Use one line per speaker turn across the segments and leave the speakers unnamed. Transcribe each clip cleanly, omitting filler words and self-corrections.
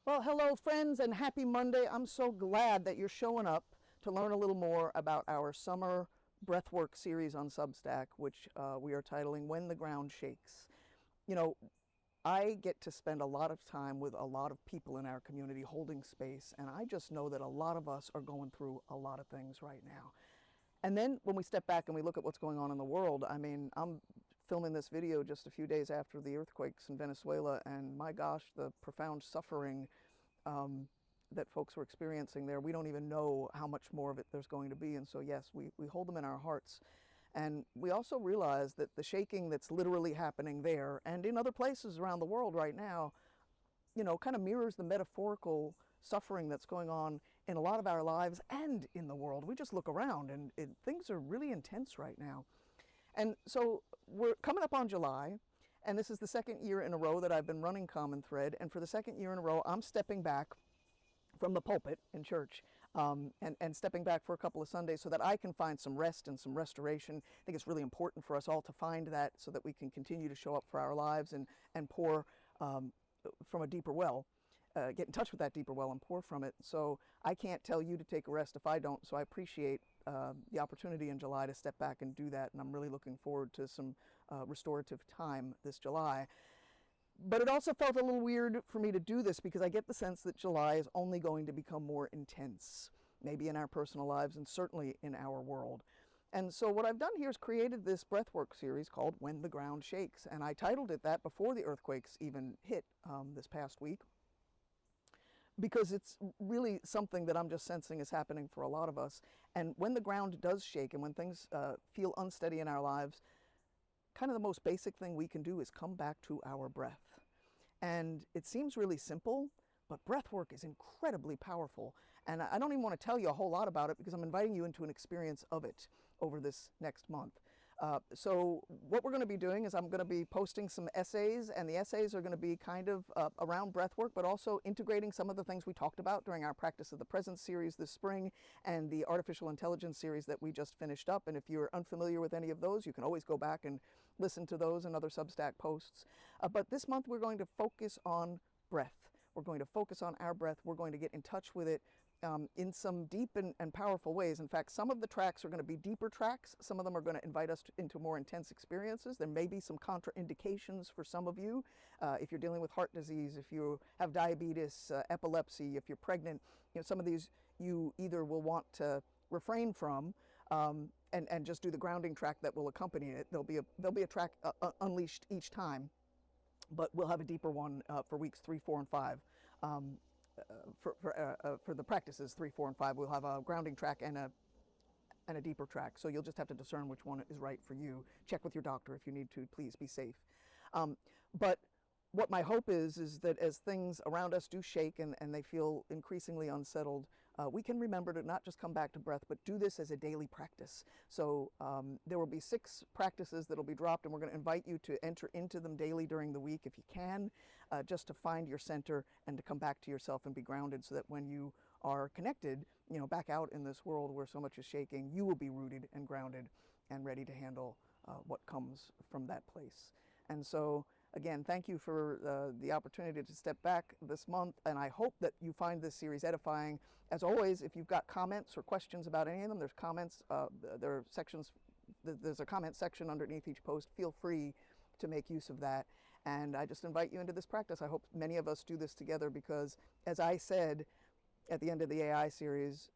Well, hello, friends, and happy Monday. I'm so glad that you're showing up to learn a little more about our summer breathwork series on Substack, which we are titling When the Ground Shakes. You know, I get to spend a lot of time with a lot of people in our community holding space, and I just know that a lot of us are going through a lot of things right now. And then when we step back and we look at what's going on in the world, I mean, I'm filming this video just a few days after the earthquakes in Venezuela, and my gosh, the profound suffering that folks were experiencing there, we don't even know how much more of it there's going to be. And so, yes, we hold them in our hearts. And we also realize that the shaking that's literally happening there and in other places around the world right now, you know, kind of mirrors the metaphorical suffering that's going on in a lot of our lives and in the world. We just look around and things are really intense right now. And so we're coming up on July, and this is the second year in a row that I've been running Common Thread. And for the second year in a row, I'm stepping back from the pulpit in church and stepping back for a couple of Sundays so that I can find some rest and some restoration. I think it's really important for us all to find that so that we can continue to show up for our lives and pour from a deeper well. Get in touch with that deeper well and pour from it. So I can't tell you to take a rest if I don't. So I appreciate the opportunity in July to step back and do that. And I'm really looking forward to some restorative time this July. But it also felt a little weird for me to do this because I get the sense that July is only going to become more intense, maybe in our personal lives and certainly in our world. And so what I've done here is created this breathwork series called When the Ground Shakes. And I titled it that before the earthquakes even hit this past week, because it's really something that I'm just sensing is happening for a lot of us. And when the ground does shake and when things feel unsteady in our lives, kind of the most basic thing we can do is come back to our breath. And it seems really simple, but breath work is incredibly powerful. And I don't even want to tell you a whole lot about it because I'm inviting you into an experience of it over this next month. So what we're going to be doing is I'm going to be posting some essays, and the essays are going to be kind of around breath work, but also integrating some of the things we talked about during our Practice of the Present series this spring and the Artificial Intelligence series that we just finished up. And if you're unfamiliar with any of those, you can always go back and listen to those and other Substack posts. But this month we're going to focus on breath. We're going to focus on our breath. We're going to get in touch with it in some deep and powerful ways. In fact, some of the tracks are going to be deeper tracks. Some of them are going to invite us into more intense experiences. There may be some contraindications for some of you. If you're dealing with heart disease, if you have diabetes, epilepsy, if you're pregnant, you know, some of these you either will want to refrain from and just do the grounding track that will accompany it. There'll be a track unleashed each time, but we'll have a deeper one for weeks 3, 4, and 5. For the practices 3, 4, and 5, we'll have a grounding track and a deeper track. So you'll just have to discern which one is right for you. Check with your doctor if you need to. Please be safe. But what my hope is that as things around us do shake and they feel increasingly unsettled, we can remember to not just come back to breath, but do this as a daily practice. So there will be 6 practices that will be dropped, and we're going to invite you to enter into them daily during the week if you can, just to find your center and to come back to yourself and be grounded so that when you are connected, you know, back out in this world where so much is shaking, you will be rooted and grounded and ready to handle what comes from that place. And so, again, thank you for the opportunity to step back this month, and I hope that you find this series edifying. As always, if you've got comments or questions about any of them, there's comments, there are sections, there's a comment section underneath each post. Feel free to make use of that. And I just invite you into this practice. I hope many of us do this together because, as I said at the end of the AI series,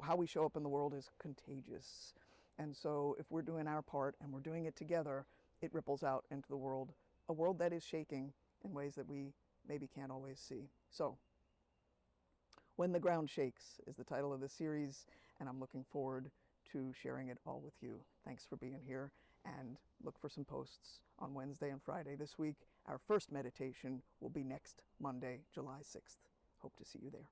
how we show up in the world is contagious. And so if we're doing our part and we're doing it together, it ripples out into the world, a world that is shaking in ways that we maybe can't always see. So, When the Ground Shakes is the title of the series, and I'm looking forward to sharing it all with you. Thanks for being here, and look for some posts on Wednesday and Friday this week. Our first meditation will be next Monday, July 6th. Hope to see you there.